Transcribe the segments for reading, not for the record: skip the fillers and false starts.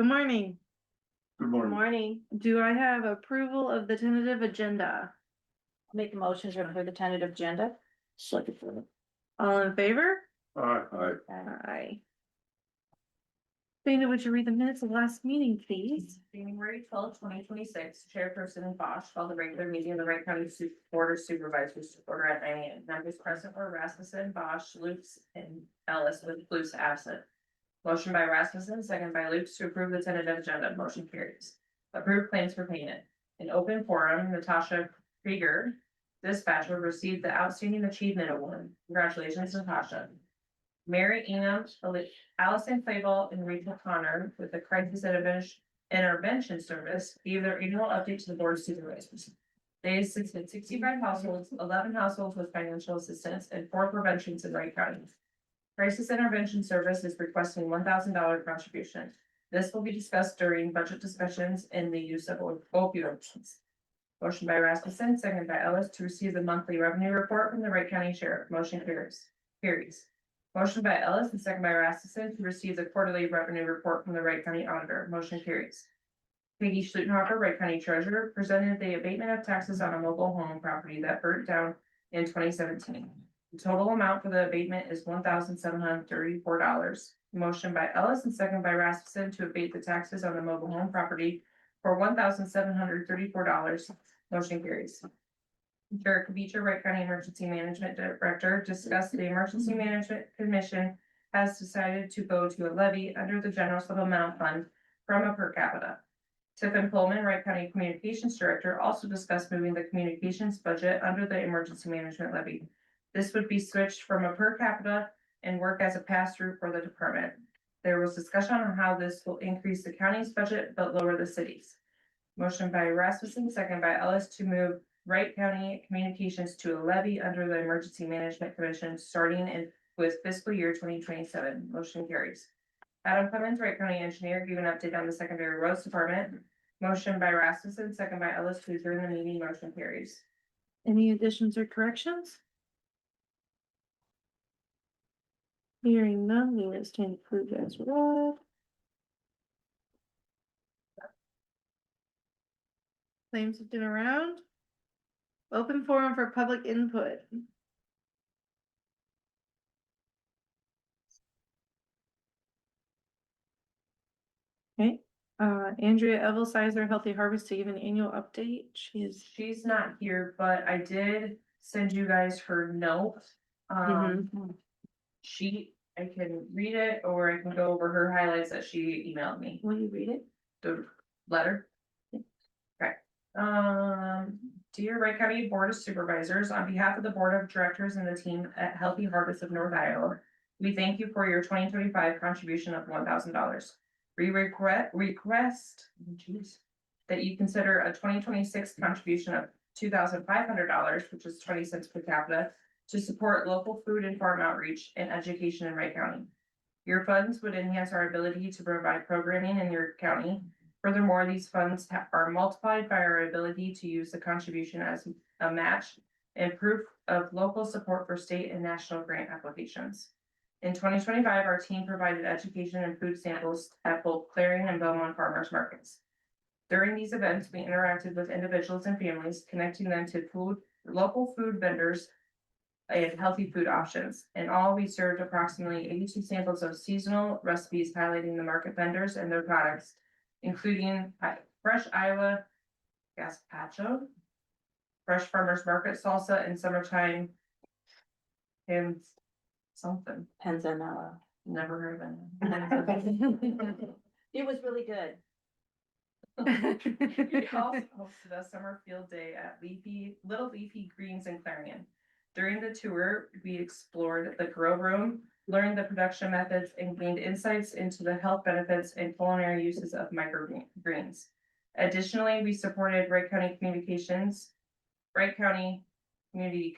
Good morning. Good Good morning. morning. Do I have approval of the tentative agenda? Make a motion to approve the tentative agenda. Second for it. All in favor? Aye. Aye. Aye. Dana, would you read the minutes of last meeting, please? January 12, 2026, Chairperson Bosch called the regular meeting of the Wright County Board of Supervisors to order at 9 a.m. Members present were Rasmussen, Bosch, Lukes, and Ellis, with Lukes absent. Motion by Rasmussen, second by Lukes to approve the tentative agenda. Motion carries. Approved claims for payment. In open forum, Natasha Krieger, dispatcher, received the Outstanding Achievement Award. Congratulations, Natasha. Mary Ingham, Allison Clayball, and Rachel Connor with the Crisis Intervention Service gave their annual update to the Board of Supervisors. They assisted 65 households, 11 households with financial assistance, and 4 preventions in Wright County. Crisis Intervention Service is requesting $1,000 contribution. This will be discussed during budget discussions in the use of opioids. Motion by Rasmussen, second by Ellis, to receive the monthly revenue report from the Wright County Sheriff. Motion carries. Motion by Ellis and second by Rasmussen to receive the quarterly revenue report from the Wright County Auditor. Motion carries. Peggy Schlutenhofer, Wright County Treasurer, presented the abatement of taxes on a mobile home property that burnt down in 2017. The total amount for the abatement is $1,734. Motion by Ellis and second by Rasmussen to abate the taxes on the mobile home property for $1,734. Motion carries. Derek Beecher, Wright County Emergency Management Director, discussed the Emergency Management Commission has decided to go to a levy under the General Supplemental Fund from a per capita. Tiffin Pullman, Wright County Communications Director, also discussed moving the communications budget under the Emergency Management Levy. This would be switched from a per capita and work as a pass-through for the department. There was discussion on how this will increase the county's budget but lower the city's. Motion by Rasmussen, second by Ellis, to move Wright County Communications to a levy under the Emergency Management Commission starting with fiscal year 2027. Motion carries. Adam Clemens, Wright County Engineer, gave an update on the secondary roads department. Motion by Rasmussen, second by Ellis, to adjourn the meeting. Motion carries. Any additions or corrections? Hearing none, we will stand approved as read. Claims have been around. Open forum for public input. Okay, Andrea Evelsizer, Healthy Harvest, to give an annual update. She's not here, but I did send you guys her note. I can read it or I can go over her highlights that she emailed me. Will you read it? The letter. Okay. Dear Wright County Board of Supervisors, on behalf of the Board of Directors and the team at Healthy Harvest of North Iowa, we thank you for your 2025 contribution of $1,000. We request that you consider a 2026 contribution of $2,500, which is 20 cents per capita, to support local food and farm outreach and education in Wright County. Your funds would enhance our ability to provide programming in your county. Furthermore, these funds are multiplied by our ability to use the contribution as a match and proof of local support for state and national grant applications. In 2025, our team provided education and food samples at both Clarion and Belmont farmers markets. During these events, we interacted with individuals and families, connecting them to local food vendors and healthy food options. In all, we served approximately 82 samples of seasonal recipes highlighting the market vendors and their products, including fresh Iowa gazpacho, fresh farmers market salsa, and summertime and something. Panzanella. Never heard of it. It was really good. We also hosted a summer field day at Little Leafy Greens in Clarion. During the tour, we explored the grow room, learned the production methods, and gained insights into the health benefits and culinary uses of microgreens. Additionally, we supported Wright County Community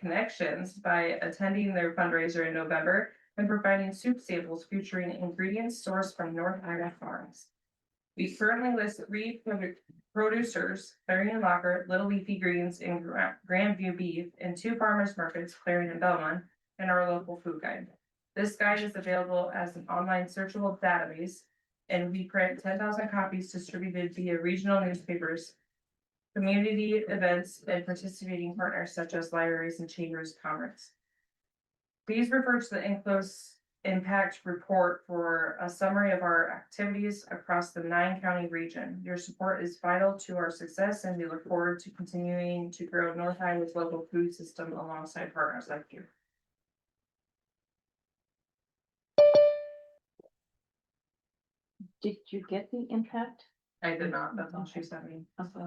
Connections by attending their fundraiser in November and providing soup samples featuring ingredients sourced from North Iowa farms. We currently list 3 producers, Clarion Locker, Little Leafy Greens, and Grandview Beef, and 2 farmers markets, Clarion and Belmont, and our local food guide. This guide is available as an online searchable database and we print 10,000 copies distributed via regional newspapers, community events, and participating partners such as libraries and chambers of commerce. Please refer to the enclosed impact report for a summary of our activities across the 9-county region. Your support is vital to our success, and we look forward to continuing to grow North Iowa's local food system alongside partners like you. Did you get the impact? I did not, that's all she sent me. Okay.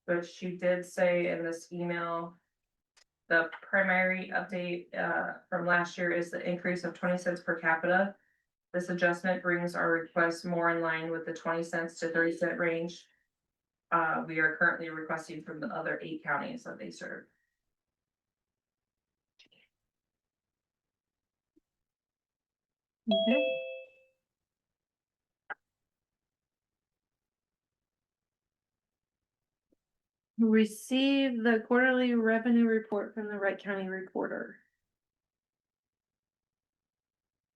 But she did say in this email, the primary update from last year is the increase of 20 cents per capita. This adjustment brings our request more in line with the 20 cents to 30 cent range. We are currently requesting from the other 8 counties that they serve. Okay. Receive the quarterly revenue report from the Wright County Recorder.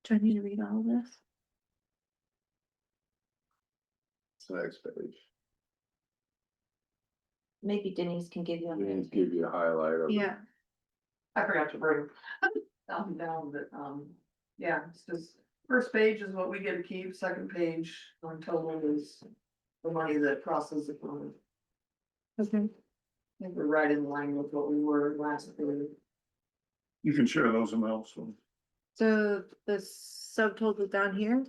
Do I need to read all of this? It's the next page. Maybe Denise can give you a We hint. give you a highlight of. Yeah, I forgot to bring down, but, yeah, it's just, first page is what we get to keep, second page on total is the money that crosses the line. okay. I think we're right in line with what we were last period. You can share those amounts, so. So the subtotal down here,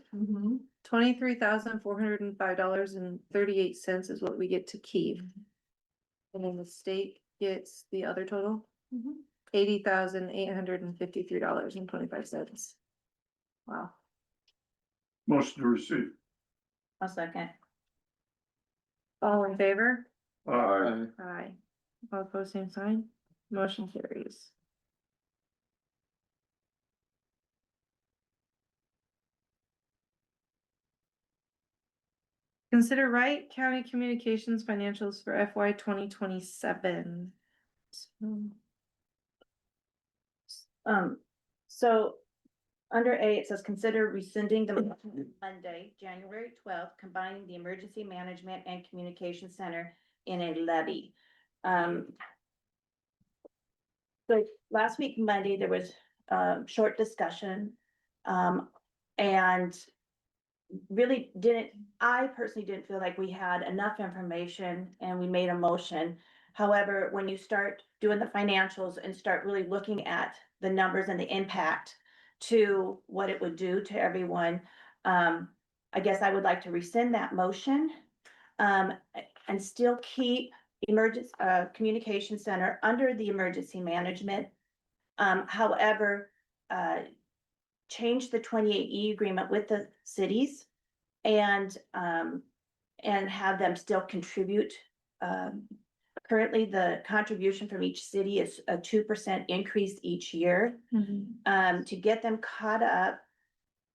$23,405.38 is what we get to keep. And then the state gets the other total, $80,853.25. Wow. Motion to receive. A second. All in favor? Aye. Aye. All opposed, same sign. Motion carries. Consider Wright County Communications financials for FY 2027. So under A, it says consider rescinding the motion Monday, January 12th, combining the Emergency Management and Communication Center in a levy. So last week, Monday, there was short discussion. And really I personally didn't feel like we had enough information and we made a motion. However, when you start doing the financials and start really looking at the numbers and the impact to what it would do to everyone, I guess I would like to rescind that motion. And still keep emergency communication center under the emergency management. However, change the 28E agreement with the cities and have them still contribute. Currently, the contribution from each city is a 2% increase each year. To get them caught up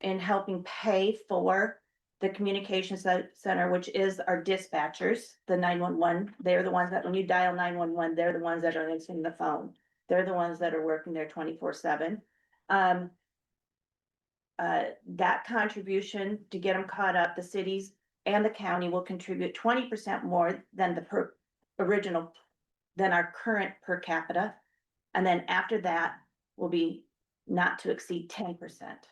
in helping pay for the communications center, which is our dispatchers, the 911. They're the ones that when you dial 911, they're the ones that are answering the phone. They're the ones that are working there 24/7. That contribution to get them caught up, the cities and the county will contribute 20% more than the original, than our current per capita. And then after that will be not to exceed 10%.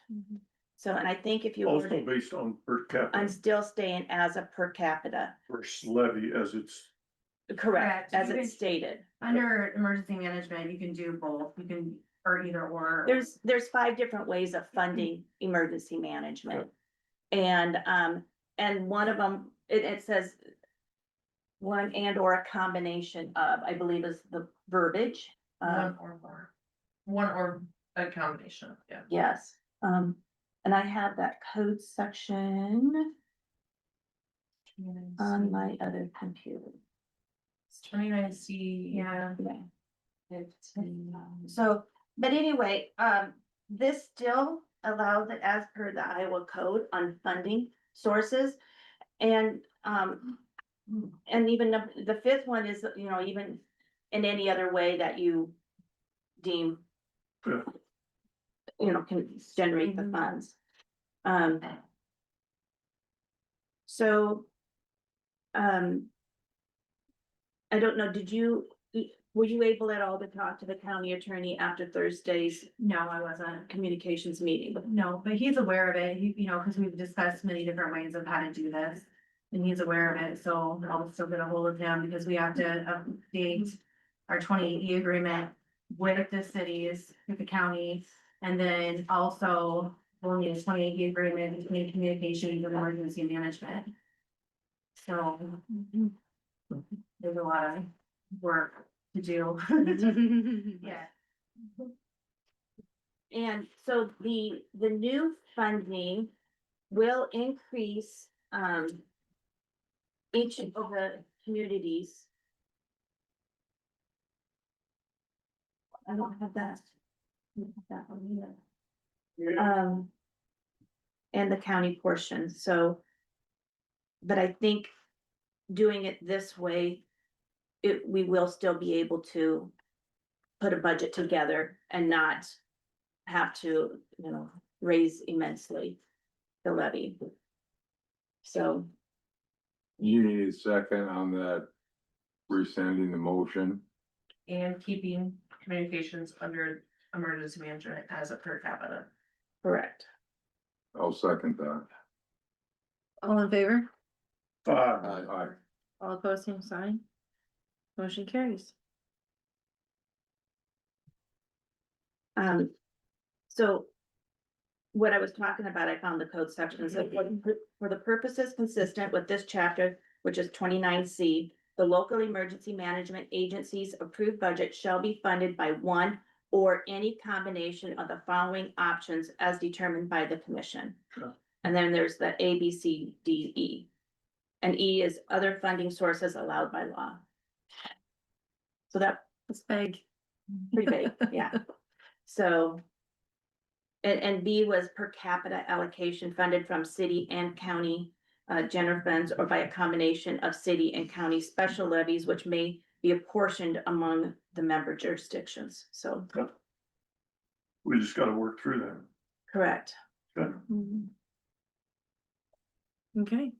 So, and I think if you. Also based on per capita I'm still staying as a per capita, versus levy as it's. correct, Correct. as You it's can- stated. Under emergency management, you can do both, you can, or either or. There's 5 different ways of funding emergency management. And one of them, it says one and or a combination of, I believe is the verbiage. One or more. One or a combination, yeah. Yes, and I have that code section on my other computer. It's 29C. Yeah. Okay. 15. So, but anyway, this still allows it as per the Iowa code on funding sources. And even the 5th one is, even in any other way that you deem, Yeah. can generate the funds. Um. So. I don't know, were you able at all to talk to the county attorney after Thursday's No, I wasn't. communications meeting? No, but he's aware of it, because we've discussed many different ways of how to do this. And he's aware of it, so I'll still get a hold of him because we have to update our 2080 agreement with the cities, with the county. And then also we'll need a 2080 agreement between communications and emergency management. So there's a lot of work to do. Yeah. And so the new funding will increase, each of the communities. I don't have that. I don't have that one either. And the county portion, so. But I think doing it this way, we will still be able to put a budget together and not have to, raise immensely the levy. So, You need a second on that, rescinding the motion. And keeping communications under emergency management as a per capita. correct. I'll second that. All in favor? Aye. All opposed, same sign. Motion carries. So. What I was talking about, I found the code section, so for the purposes consistent with this chapter, which is 29C. The local emergency management agency's approved budget shall be funded by one or any combination of the following options as determined by the commission. Sure. And then there's the A, B, C, D, E. And E is other funding sources allowed by law. So that It's big. pretty big, yeah. So. And B was per capita allocation funded from city and county general funds or by a combination of city and county special levies, which may be apportioned among the member jurisdictions. So, We just gotta work through that. correct. Good. Okay.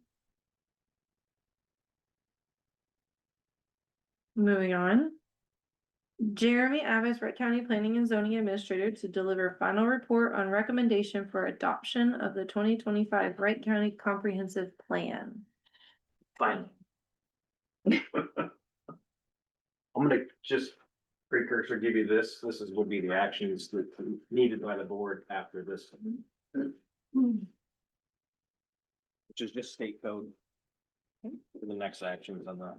Moving on. Jeremy Abbas, Wright County Planning and Zoning Administrator, to deliver final report on recommendation for adoption of the 2025 Wright County Comprehensive Plan. Fine. I'm gonna just precursor give you this. This would be the actions that needed by the board after this. Which is just state code. For the next actions on that.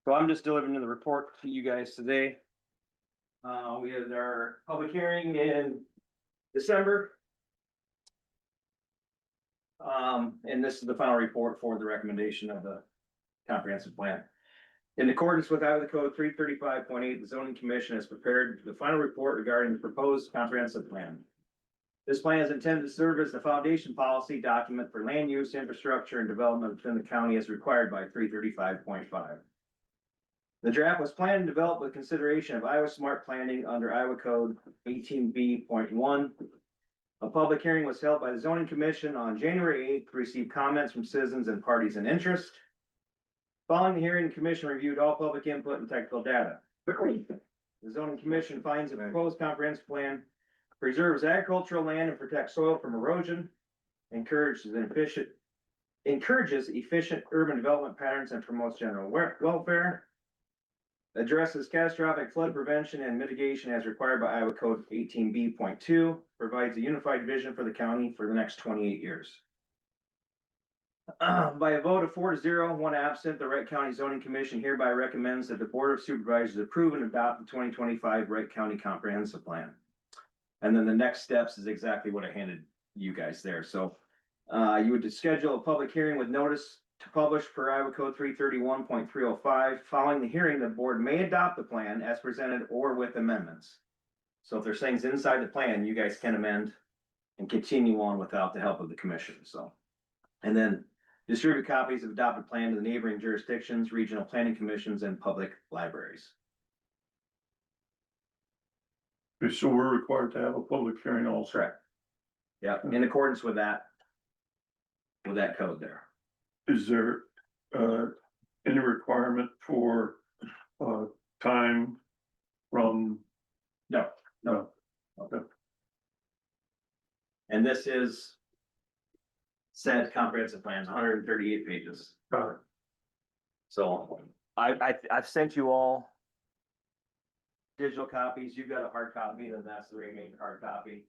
So I'm just delivering the report to you guys today. We had our public hearing in December. And this is the final report for the recommendation of the comprehensive plan. In accordance with Iowa Code 335.8, the zoning commission has prepared the final report regarding the proposed comprehensive plan. This plan is intended to serve as the foundation policy document for land use, infrastructure, and development within the county as required by 335.5. The draft was planned and developed with consideration of Iowa Smart Planning under Iowa Code 18B.1. A public hearing was held by the zoning commission on January 8th to receive comments from citizens and parties in interest. Following the hearing, the commission reviewed all public input and technical data. The zoning commission finds the proposed comprehensive plan preserves agricultural land and protects soil from erosion, encourages efficient urban development patterns and promotes general welfare, addresses catastrophic flood prevention and mitigation as required by Iowa Code 18B.2, provides a unified vision for the county for the next 28 years. By a vote of 4-0, 1 absent, the Wright County Zoning Commission hereby recommends that the Board of Supervisors approve and adopt the 2025 Wright County Comprehensive Plan. And then the next steps is exactly what I handed you guys there. So you would schedule a public hearing with notice to publish per Iowa Code 331.305. Following the hearing, the board may adopt the plan as presented or with amendments. So if there's things inside the plan, you guys can amend and continue on without the help of the commission. So, and then distribute copies of adopted plan to the neighboring jurisdictions, regional planning commissions, and public libraries. Okay, so we're required to have a public hearing also. Correct. Yeah, in accordance with that. With that code there. Is there, any requirement for, time from? No, No. and this is. Said comprehensive plans, 138 pages. Got it. So I've sent you all. Digital copies, you've got a hard copy, and that's the remaining hard copy.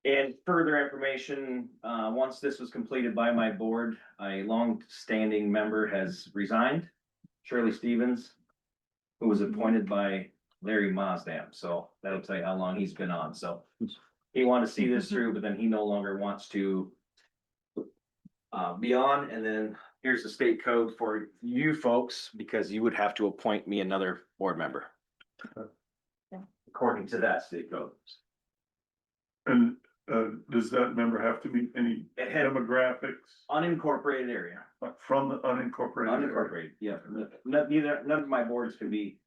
And further information, once this was completed by my board, a long-standing member has resigned, Shirley Stevens, who was appointed by Larry Mosdam, so that'll tell you how long he's been on, so. He wanted to see this through, but then he no longer wants to be on, and then here's the state code for you folks, because you would have to appoint me another board member. According to that state code. And, does that member have to meet any It had demographics unincorporated area, from the unincorporated? area? unincorporated, yeah, none of my boards can be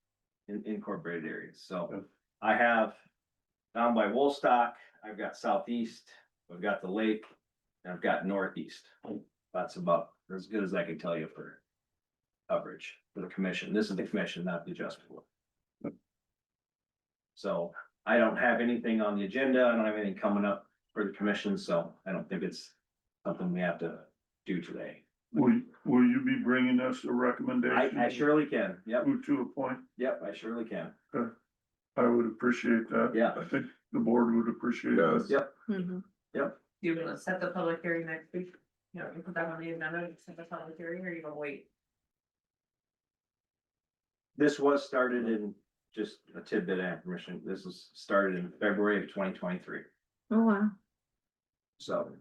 in incorporated areas, so. Okay. I have down by Woolstock, I've got southeast, I've got the lake, and I've got northeast. That's about as good as I can tell you for coverage for the commission. This is the commission, not the adjustment board. So I don't have anything on the agenda. I don't have anything coming up for the commission, so I don't think it's something we have to do today. Will you be bringing us a recommendation? I surely can. Yep, Who to appoint? yep, I surely can. I would appreciate that. Yeah. I think the board would appreciate Yes. that. Yep, Mhm. yep. You gonna set the public hearing next week? You know, you put that on the agenda, set the public hearing, or you gonna wait? This was started in just a tidbit of information. This was started in February of 2023. Oh, wow. So,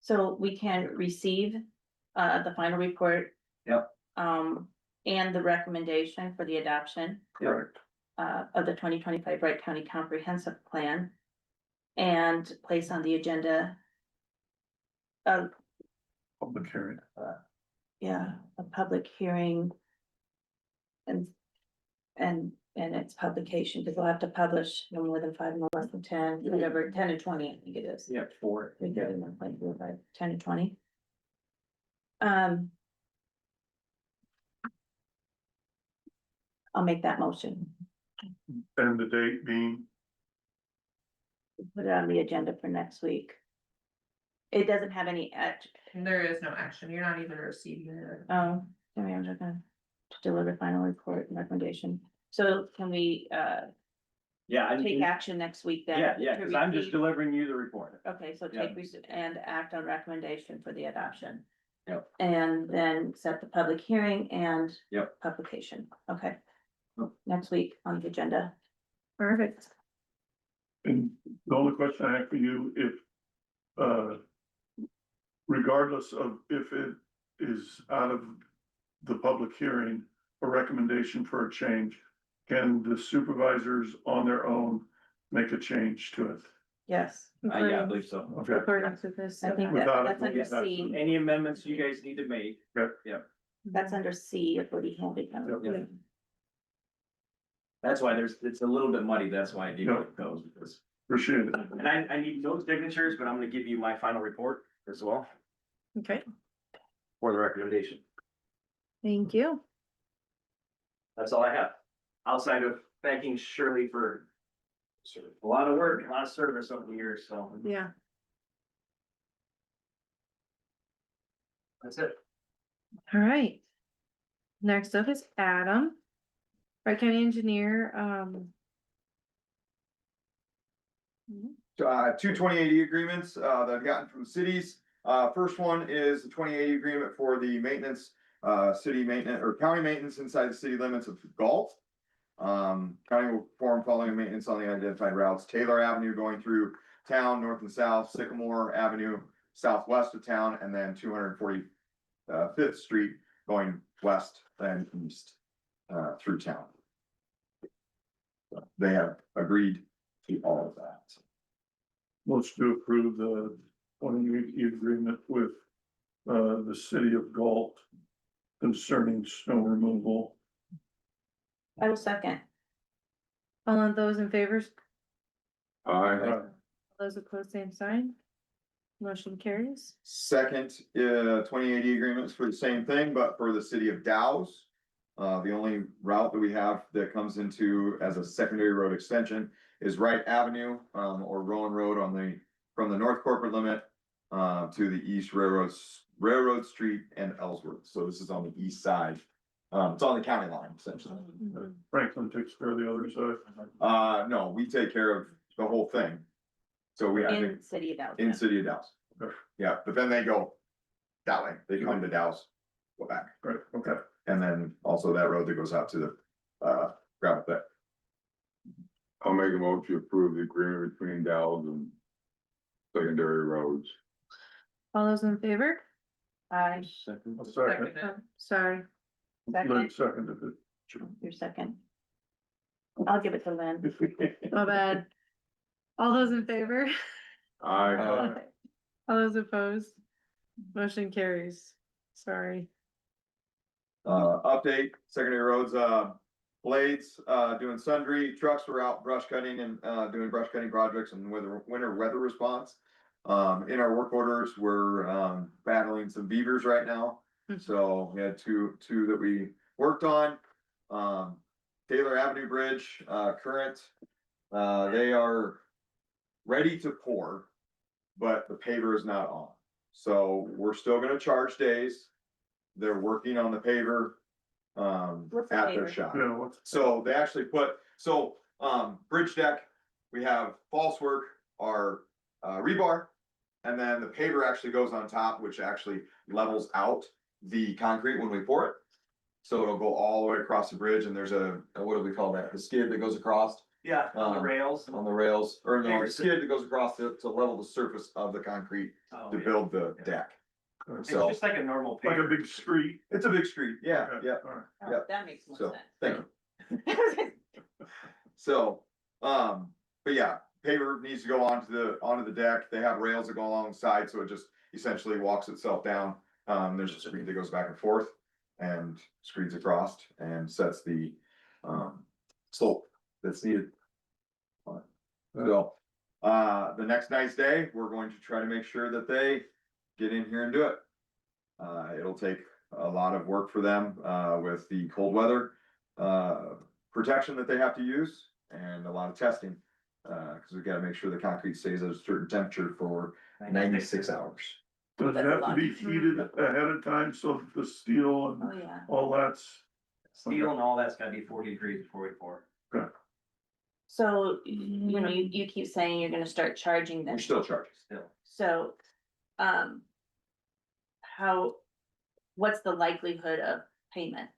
So we can receive, the final report. Yep. And the recommendation for the adoption, Correct. of the 2025 Wright County Comprehensive Plan. And place on the agenda. Public hearing. A public hearing. And its publication, because we'll have to publish no more than 5, no less than 10, whatever, 10 and 20, I think it is. yeah, 4. We get in 1.45, 10 and 20. I'll make that motion, And the date being, put it on the agenda for next week. It doesn't have any There is no action, you're not even receiving it. oh, sorry, I'm just gonna deliver final report and recommendation. So can we, Yeah, take action next week then? yeah, to because I'm just receive- delivering you the report. Okay, so Yeah. and act on recommendation for the adoption. Yep. And then set the public hearing and. Yep. Publication, okay. Yep. Next week on the agenda. Perfect. and the only question I have for you, if, regardless of if it is out of the public hearing, a recommendation for a change, can the supervisors on their own make a change to it? Yes, Yeah, I believe so. Okay. According to this. I think Without that's under it, C, Any amendments you guys need to make, that's under C of what he handed down. Yeah. that's why it's a little bit muddy, that's why I need Yeah. those, because. Appreciate it. And I need those signatures, but I'm gonna give you my final report as well Okay, for the recommendation. thank you. That's all I have. Outside of thanking Shirley for a lot of work, a lot of service over the years, so Yeah, that's it. all right. Next up is Adam. Wright County Engineer, 2080 agreements, that I've gotten from the cities. First one is the 2080 agreement for the maintenance, city maintenance or county maintenance inside the city limits of Galt. County will perform following maintenance on the identified routes: Taylor Avenue going through town, north and south, Sycamore Avenue, southwest of town, and then 245th Street going west and east, through town. So they have agreed to all of that. Let's to approve the 2080 agreement with, the city of Galt concerning snow removal. I will second. All of those in favor, Aye. those opposed, same sign. Motion carries. Second, 2080 agreements for the same thing, but for the city of Dows. The only route that we have that comes into as a secondary road extension is Wright Avenue, or Rowan Road from the north corporate limit. To the east Railroad Street and Ellsworth, so this is on the east side. It's on the county line essentially. Franklin takes care of the other side. No, we take care of the whole thing. So I think, In city of Dallas. in city of Dows. Okay. Yeah, but then they go that way, they come to Dows, go back, Right, okay. and then also that road that goes out to the gravel pit. I'll make a motion to approve the agreement between Dallas and secondary roads. All those in favor? Aye. A second, Oh, sorry. Lynn Second, seconded your second. I'll give it to Lynn. it. My bad. All those in favor? Aye. All those opposed? Motion carries. Sorry. Update, secondary roads, blades, doing sundry, trucks were out brush cutting and, doing brush cutting projects and winter weather response. In our work orders, we're, battling some beavers right now, so we had two that we worked on. Taylor Avenue Bridge, current, they are ready to pour, but the paver is not on. So we're still gonna charge days. They're working on the paver, What's the at their paver? shop. Yeah, what's, So they actually put, bridge deck, we have false work, our rebar. And then the paver actually goes on top, which actually levels out the concrete when we pour it. So it'll go all the way across the bridge and there's what do we call that? The skid that goes across Yeah, on the rails. on the rails, or no, Paver the skid that goes across to level the surface of the concrete Oh, to yeah. build the deck. It's So just like a normal like a paper. big street. it's a big street, yeah, Okay, yeah. all right. Oh, Yep. that makes more So, sense. thank you. So, but yeah, paver needs to go onto the deck. They have rails that go alongside, so it just essentially walks itself down. There's a screen that goes back and forth and screeds across and sets the slope that's needed. So, the next nice day, we're going to try to make sure that they get in here and do it. It'll take a lot of work for them, with the cold weather, protection that they have to use and a lot of testing. Cause we gotta make sure the concrete stays at a certain temperature for 96 hours. Does it That's a have to lot. be heated ahead of time, so the steel Oh, and yeah. all that's? Steel and all that's gotta be 40 degrees before we pour. So, you know, you keep saying you're gonna start charging them. We're still charging. Still. So, what's the likelihood of payment?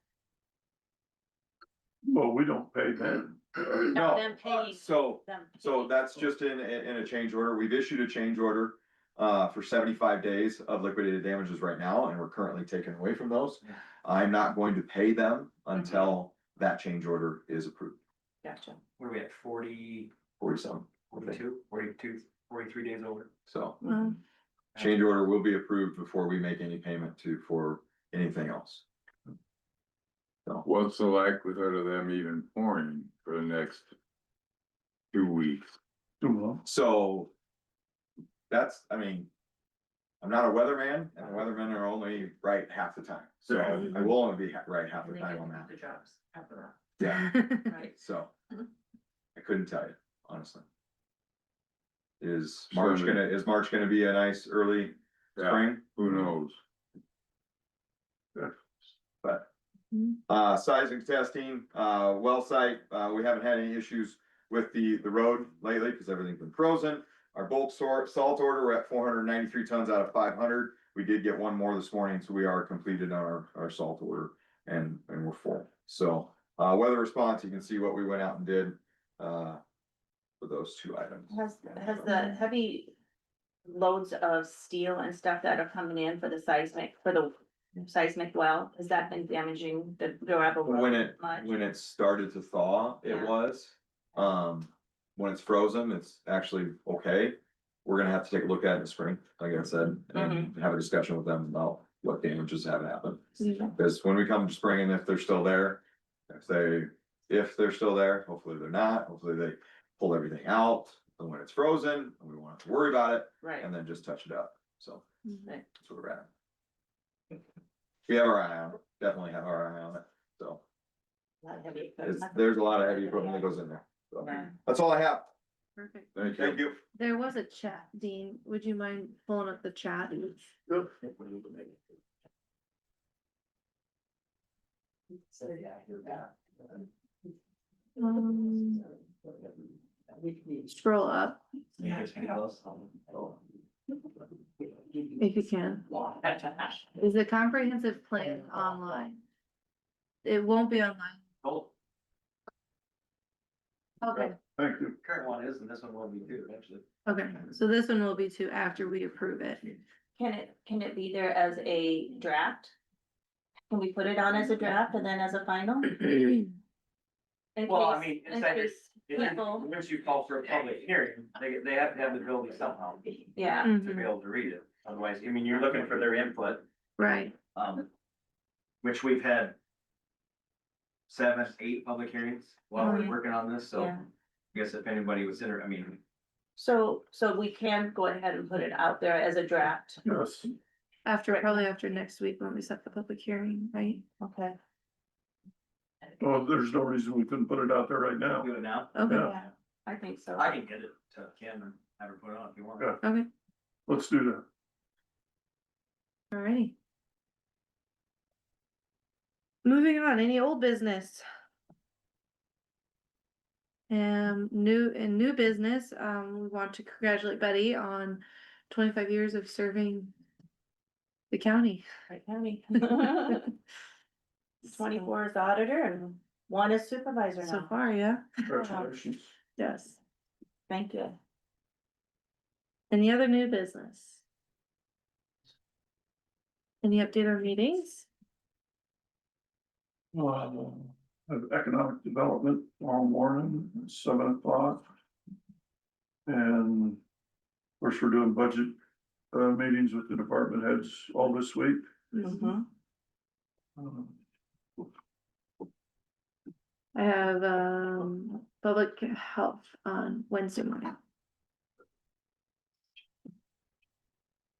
Well, we don't pay them. No, Them paying. so Them So paying. that's just in a change order. We've issued a change order for 75 days of liquidated damages right now, and we're currently taking away from those. I'm not going to pay them until that change order is approved. Gotcha. What are we at, 40, 47. 42, 42, 43 days over? So Well, change order will be approved before we make any payment for anything else. So What's the likelihood of them even pouring for the next 2 weeks? So that's, I mean, I'm not a weatherman, and the weathermen are only right half the time. So I will only be right half the And they time can on do that. the jobs after that. Yeah. Right. So, I couldn't tell you, honestly. Is March gonna be a nice early Yeah, spring? who knows? But, Mhm. sizing testing, well site, we haven't had any issues with the road lately, because everything's been frozen. Our bulk salt order, we're at 493 tons out of 500. We did get one more this morning, so we are completed on our salt order and we're full. So, weather response, you can see what we went out and did, for those two items. Has the heavy loads of steel and stuff that are coming in for the seismic well, has that been damaging the gravel road much? When it started to thaw, it Yeah. was. When it's frozen, it's actually okay. We're gonna have to take a look at it in the spring, like I said, and have a discussion with them about what damages have happened. Mhm. Because when we come to spring and if they're still there, if if they're still there, hopefully they're not, hopefully they pull everything out. And when it's frozen, we won't have to worry about it, Right. and then just touch it up, so Right. that's where we're at. We have our eye on it, definitely have our eye on it, so there's a lot of heavy equipment that goes in there, so Yeah. that's all I have, Perfect. thank you. There was a chat, Dean. Would you mind pulling up the chat? Scroll up if you can. Is the comprehensive plan online? It won't be online. Okay, Thank you. Current one is, and this one will be too, eventually. okay. So this one will be too after we approve it. Can it be there as a draft? Can we put it on as a draft and then as a final? In Well, I case- mean, in it's like, case people- once you call for a public hearing, they have to have the ability somehow to Yeah, be Mhm. able to read it. Otherwise, I mean, you're looking for their input, Right. which we've had 7, 8 public hearings while Oh, we're yeah. working on this, so yeah. I guess if anybody was I mean, So we can go ahead and put it out there as a draft. Yes, Probably after next week when we set the public hearing, right? Okay. well, there's no reason we couldn't put it out there right now. do it now. Okay, Yeah, I think so. I can get it to Kim and have her put it on if you want. Yeah. okay, Let's do that. alrighty. Moving on, any old business? New business, we want to congratulate Betty on 25 years of serving the county. Wright County. 24 is auditor and 1 is supervisor So now. far, yeah, Congratulations. yes. Thank you. Any other new business? Any update on meetings? Of economic development tomorrow morning, at 7 o'clock. And of course, we're doing budget meetings with the department heads all this week. Mhm. Um, I have, public health on Wednesday morning.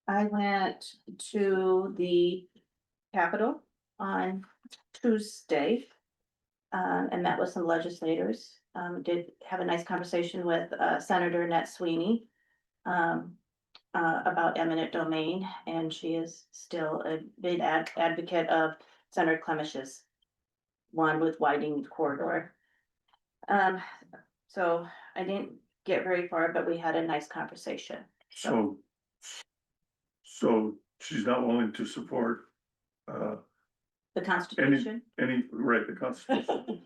I went to the Capitol on Tuesday. And met with some legislators, did have a nice conversation with Senator Net Sweeney. About eminent domain, and she is still a big advocate of Senator Clemish's one with widening the corridor. So I didn't get very far, but we had a nice conversation. So she's not willing to support The Constitution. right, the Constitution.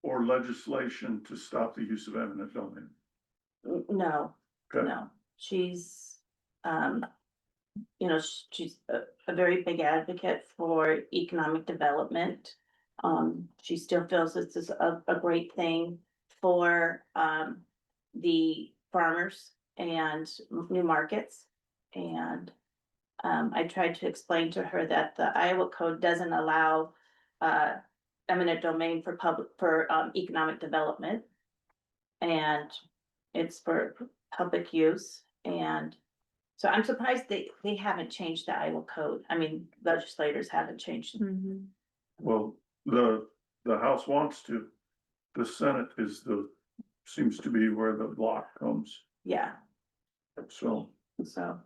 Or legislation to stop the use of eminent domain. No, Okay. no, she's, she's a very big advocate for economic development. She still feels this is a great thing for, the farmers and new markets. And, I tried to explain to her that the Iowa code doesn't allow, eminent domain for economic development. And it's for public use, and so I'm surprised they haven't changed the Iowa code. I mean, legislators haven't changed. Mhm. Well, the House wants to, the Senate seems to be where the block comes, Yeah, so. so.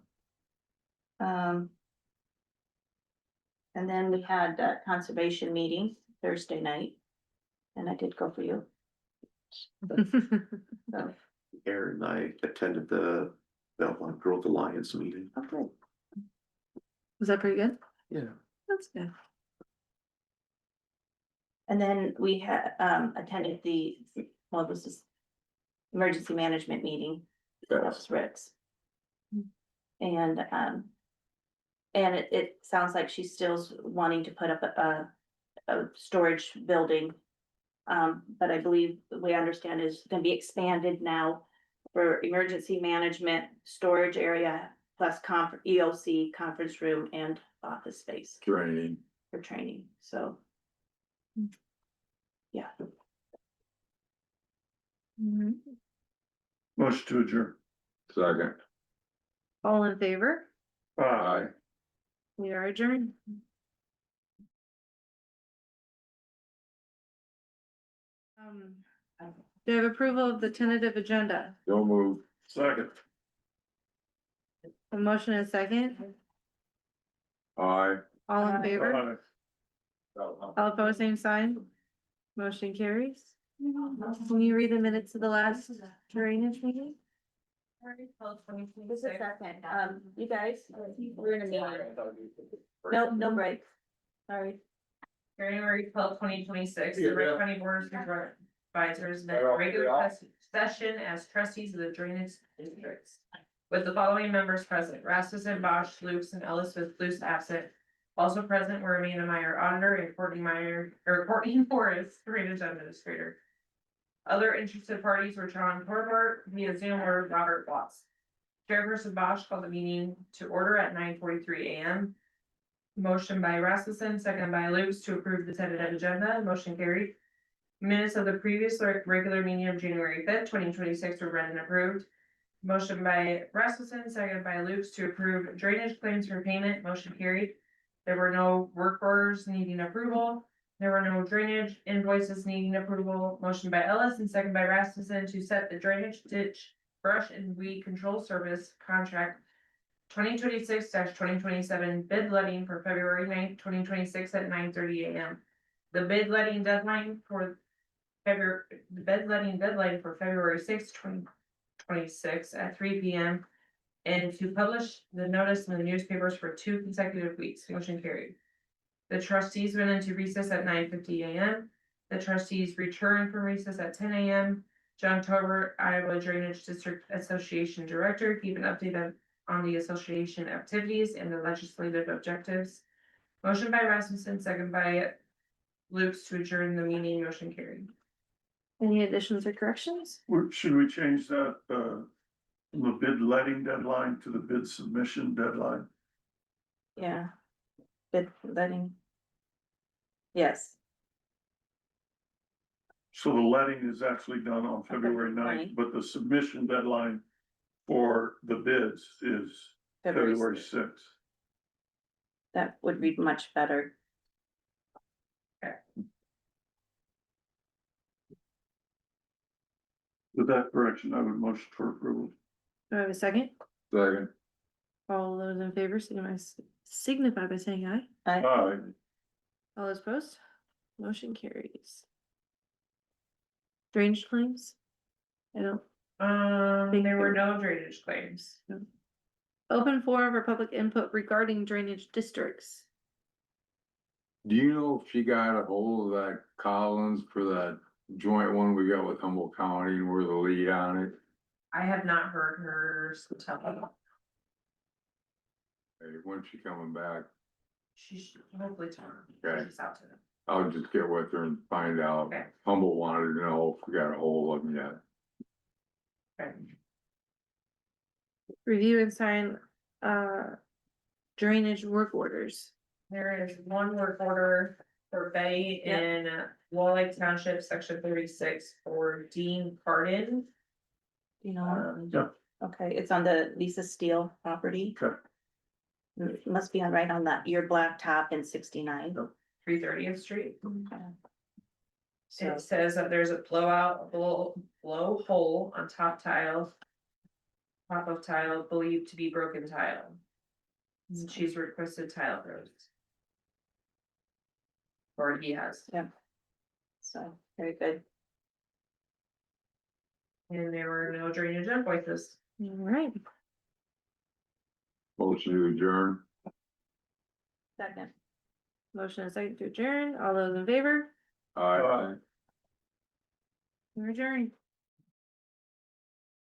And then we had a conservation meeting Thursday night, and I did go for you. So, Aaron and I attended the Belmont Growth Alliance meeting. okay. Was that pretty good? Yeah. That's good. And then we had, attended this is emergency management meeting. That was Rick's. And it sounds like she's still wanting to put up a storage building. But I believe the way I understand is gonna be expanded now for emergency management, storage area, plus EOC conference room and office space Training. for training, so. Yeah, Mhm. Motion to adjourn. Second. All in favor? Aye. We are adjourned. Do you have approval of the tentative agenda? Don't move. Second. A motion and a second, Aye. all in favor? Aye. All opposed, same sign. Motion carries. Can you read the minutes of the last drainage meeting? just a second, you guys, we're in a meeting. No break. Sorry. January 2026, the Wright County Board of Supervisors met regular session as trustees of the drainage districts. With the following members present, Rasmussen, Bosch, Lukes, and Ellis with Luce absent. Also present were Amanda Meyer, auditor, and Courtney Morris, drainage administrator. Other interested parties were John Corbett via Zoom or Robert Watts. Chairperson Bosch called the meeting to order at 9:43 a.m. Motion by Rasmussen, second by Lukes to approve the tentative agenda, motion carried. Minutes of the previous regular meeting of January 5th, 2026 were read and approved. Motion by Rasmussen, second by Lukes to approve drainage claims for payment, motion carried. There were no work orders needing approval. There were no drainage invoices needing approval. Motion by Ellis and second by Rasmussen to set the drainage ditch, brush and weed control service contract 2026-2027 bid letting for February 9th, 2026 at 9:30 a.m. The bid letting deadline for February 6th, 2026 at 3 p.m. and to publish the notice in the newspapers for 2 consecutive weeks. Motion carried. The trustees went into recess at 9:50 a.m. The trustees returned from recess at 10 a.m. John Tobert, Iowa Drainage District Association Director, gave an update on the association activities and the legislative objectives. Motion by Rasmussen, second by Lukes to adjourn the meeting, motion carried. Any additions or corrections? Should we change that, the bid letting deadline to the bid submission deadline? Yeah. Bid letting. Yes, So the letting is actually done on February 9th, but the submission deadline for the bids is February 6th. that would read much better. With that correction, I would motion for approval. Do I have a second? Second. All those in favor signify by saying aye. Aye. All those opposed? Motion carries. Drainage claims? I don't. There were no drainage claims. Open forum for public input regarding drainage districts. Do you know if she got a hold of that Collins for that joint one we got with Humboldt County and we're the lead on it? I have not heard her tell me. Hey, when's she coming back? She's hopefully tomorrow. Okay. She's out to them. I'll just get with her and find out. Okay. Humboldt wanted to know if we got a hold of them yet. Okay. Review and sign, drainage work orders. There is one work order for Bay in Wall Lake Township, section 36 for Dean Cardin. You know, Yeah. okay, it's on the Lisa Steele property. Okay. It must be on right on that, your blacktop in 69. 330th Street. So, It says that there's a blow hole on top tile. Top of tile believed to be broken tile. And she's requested tile roads. Or he has, so, very good. and there were no drainage invoices. All right, Motion to adjourn. Second. motion and second to adjourn. All those in favor? Aye. We're adjourned.